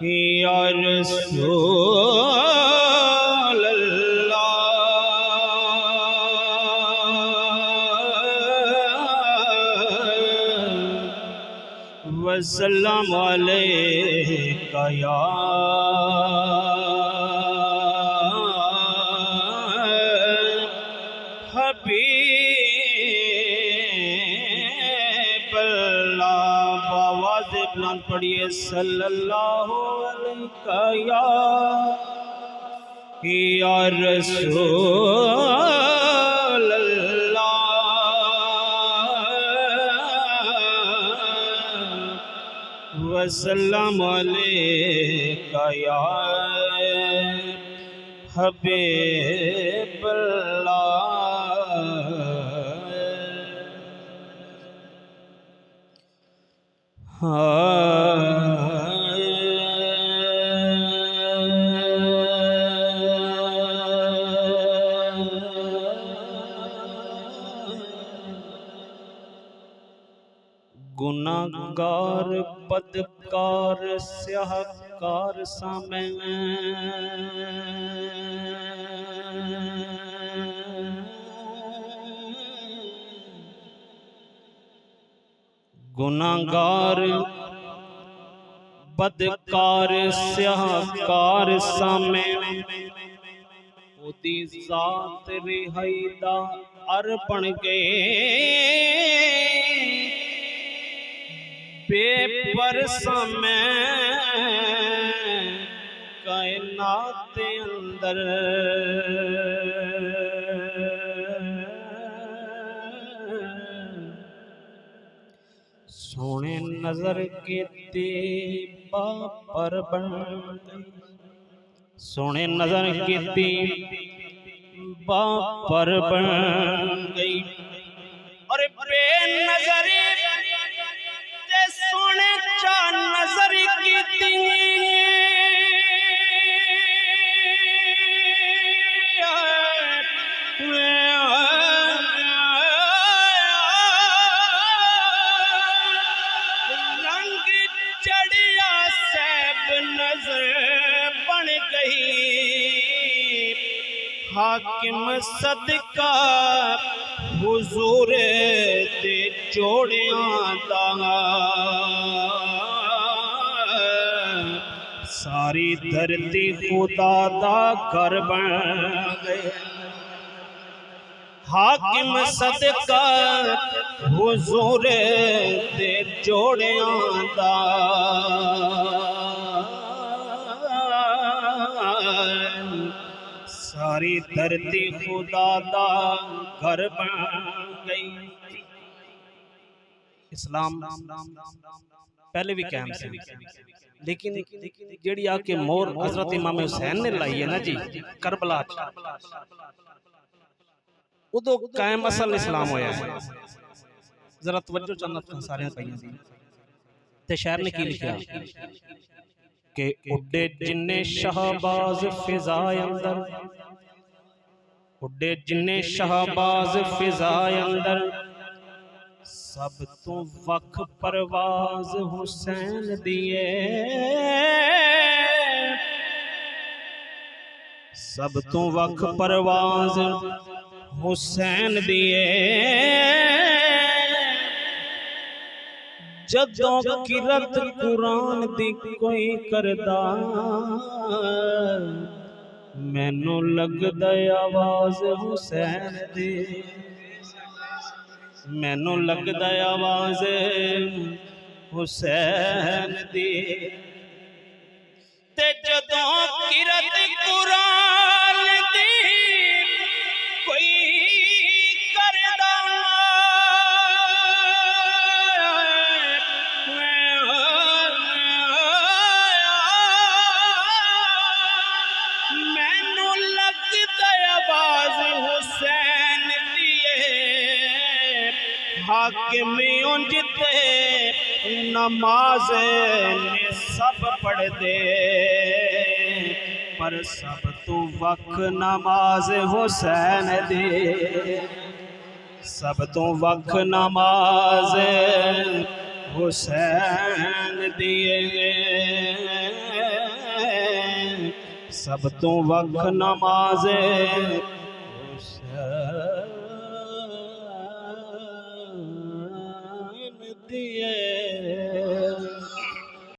یا رسول اللہ وسلم علیک یا حبیب اللہ بآواز بلند پڑھیے صلی اللہ علیہ یا رسول اللہ وسلم علیک یا حبیب اللہ گناہگار بدکار سیاہکار سامیں گناہگار بدکار سیاہکار سامیں او دی ذات رہائی دا ارپن گئے بے پرساں میں کائنات اندر سونے نظر کیتے باپر بن گئی سونے نظر کیتے باپر بن گئی اور بے نظری سونے چار نظر کیتی رنگ چڑیا سیب نظر بن گئی حاکم صدقہ حضور دے جوڑیاں دا ساری دھرتی خدا دا گھر بن گئے حاکم صدقہ حضور دے جوڑیاں دا ساری دھرتی خدا دا گھر بن گئی اسلام پہلے بھی قائم سے لیکن جیڑی آ کے مور حضرت امام حسین نے لائی ہے نا جی کربلا ادو قائم اصل اسلام ہویا ہے ذرا توجہ چند سارے پہیاں دی تے شاعر نے کی لکھا کہ اڈے جن شہباز فضائے اندر اڈے جن شہباز فضائے اندر سب تو وقت پرواز حسین دیئے سب تو وقت پرواز حسین دیئے جدوں کرت قرآن دی کوئی کردہ مینوں لگ دے آواز حسین دی مینوں لگ دے آواز حسین دی تے جدوں کرت قرآن دی کوئی کردہ مینوں لگ دے آواز حسین دیئے حاکم انجتے نماز نے سب پڑھ دے پر سب تو وقت نماز حسین دے سب تو وقت نماز حسین دیے سب تو وقت نماز حسین